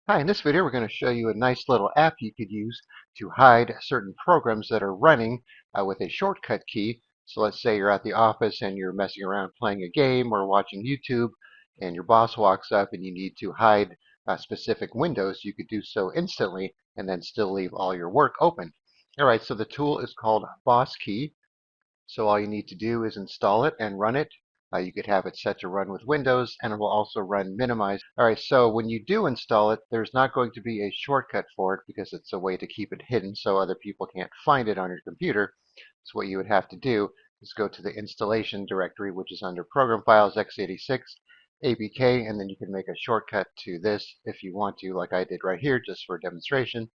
Hi, in this video we're going to show you a nice little app you could use to hide certain programs that are running with a shortcut key. So let's say you're at the office and you're messing around playing a game or watching YouTube and your boss walks up and you need to hide specific windows. You could do so instantly and then still leave all your work open. Alright, so the tool is called Boss Key. So all you need to do is install it and run it. You could have it set to run with Windows, and it will also run minimized. All right, so when you do install it, there's not going to be a shortcut for it because it's a way to keep it hidden so other people can't find it on your computer. So what you would have to do is go to the installation directory, which is under Program Files x86 APK, and then you can make a shortcut to this if you want to, like I did right here, just for demonstration.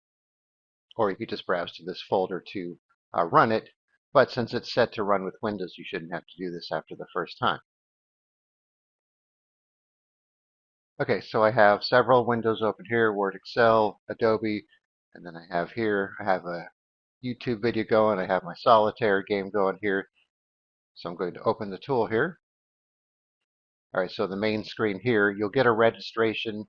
Or you could just browse to this folder to run it. But since it's set to run with Windows, you shouldn't have to do this after the first time. Okay, so I have several windows open here, Word, Excel, Adobe, and then I have a YouTube video going, I have my solitaire game going here. So I'm going to open the tool here. All right, so the main screen here, you'll get a registration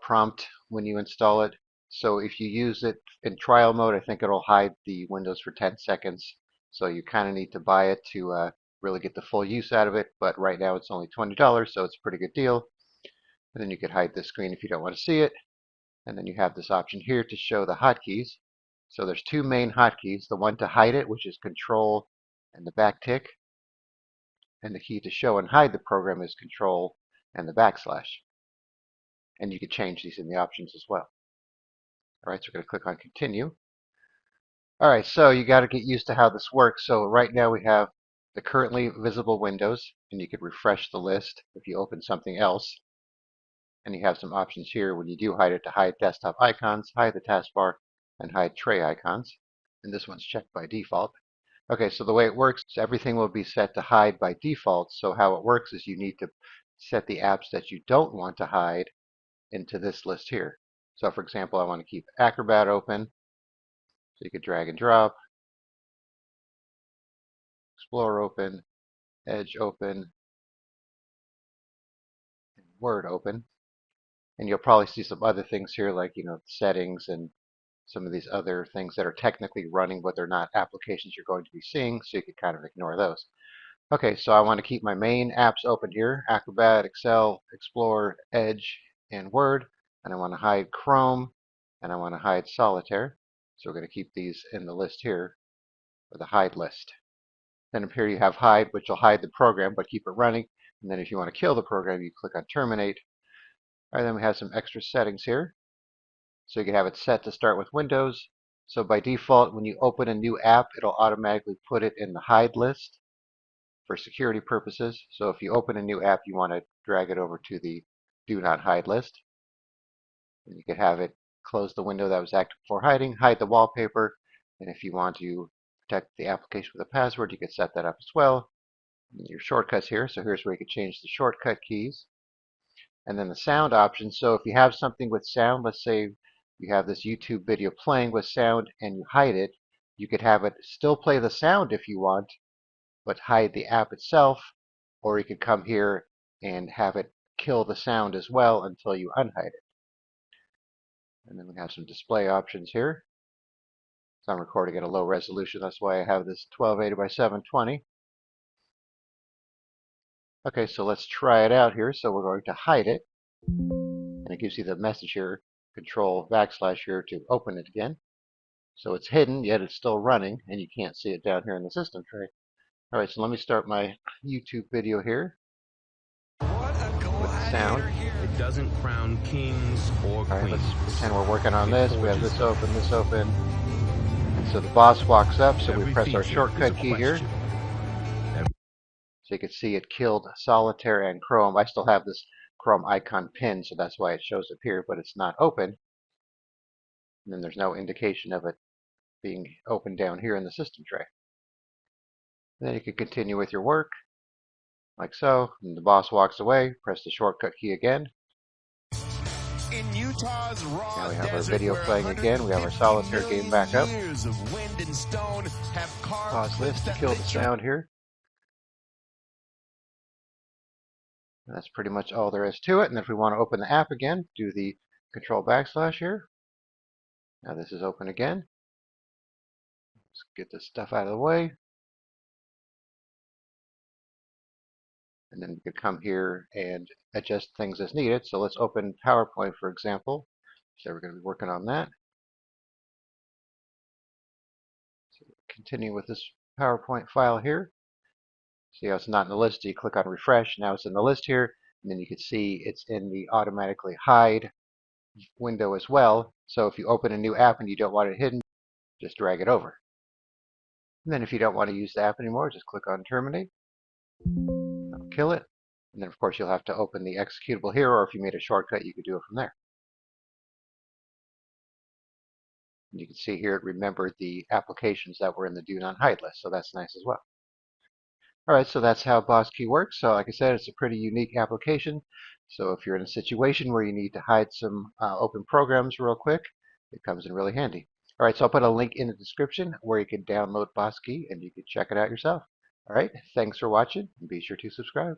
prompt when you install it. So if you use it in trial mode, I think it'll hide the windows for 10 seconds. So you kind of need to buy it to really get the full use out of it. But right now it's only $20, so it's a pretty good deal. And then you could hide this screen if you don't want to see it. And then you have this option here to show the hotkeys. So there's two main hotkeys. The one to hide it, which is Control and the backtick. And the key to show and hide the program is Control and the backslash. And you could change these in the options as well. All right, so we're going to click on Continue. All right, so you got to get used to how this works. So right now we have the currently visible windows, and you could refresh the list if you open something else. And you have some options here when you do hide it to hide desktop icons, hide the taskbar, and hide tray icons. And this one's checked by default. Okay, so the way it works is everything will be set to hide by default. So how it works is you need to set the apps that you don't want to hide into this list here. So for example, I want to keep Acrobat open. So you could drag and drop, Explore open, Edge open, and Word open. And you'll probably see some other things here like, settings and some of these other things that are technically running, but they're not applications you're going to be seeing, so you can kind of ignore those. Okay, so I want to keep my main apps open here, Acrobat, Excel, Explore, Edge, and Word. And I want to hide Chrome, and I want to hide Solitaire. So we're going to keep these in the list here, or the hide list. Then up here you have hide, which will hide the program, but keep it running. And then if you want to kill the program, you click on Terminate. All right, then we have some extra settings here. So you can have it set to start with Windows. So by default, when you open a new app, it'll automatically put it in the hide list for security purposes. So if you open a new app, you want to drag it over to the do not hide list. And you could have it close the window that was active before hiding, hide the wallpaper, and if you want to protect the application with a password, you could set that up as well. And your shortcuts here, so here's where you could change the shortcut keys. And then the sound option, so if you have something with sound, let's say you have this YouTube video playing with sound and you hide it, you could have it still play the sound if you want, but hide the app itself, or you could come here and have it kill the sound as well until you unhide it. And then we have some display options here. So I'm recording at a low resolution, that's why I have this 1280 by 720. Okay, so let's try it out here. So we're going to hide it, and it gives you the message here, Control backslash here to open it again. So it's hidden, yet it's still running, and you can't see it down here in the system tray. All right, so let me start my YouTube video here with the sound. It doesn't crown kings or queens. All right, let's pretend we're working on this. We have this open, this open. And so the boss walks up, so we press our shortcut key here. So you can see it killed Solitaire and Chrome. I still have this Chrome icon pinned, so that's why it shows up here, but it's not open. And then there's no indication of it being open down here in the system tray. And then you can continue with your work, like so. And the boss walks away, press the shortcut key again. In Utah's raw now we have our video playing again. We have our Solitaire game back up. Pause this to kill the sound here. And that's pretty much all there is to it. And if we want to open the app again, do the Control backslash here. Now this is open again. Let's get this stuff out of the way. And then you can come here and adjust things as needed. So let's open PowerPoint, for example. So we're going to be working on that. So continue with this PowerPoint file here. See how it's not in the list? So you click on refresh. Now it's in the list here. And then you can see it's in the automatically hide window as well. So if you open a new app and you don't want it hidden, just drag it over. And then if you don't want to use the app anymore, just click on Terminate. That'll kill it. And then, of course, you'll have to open the executable here, or if you made a shortcut, you could do it from there. And you can see here it remembered the applications that were in the Do Not Hide list, so that's nice as well. All right, so that's how Boss Key works. So like I said, it's a pretty unique application. So if you're in a situation where you need to hide some open programs real quick, it comes in really handy. All right, so I'll put a link in the description where you can download Boss Key and you can check it out yourself. All right, thanks for watching, and be sure to subscribe.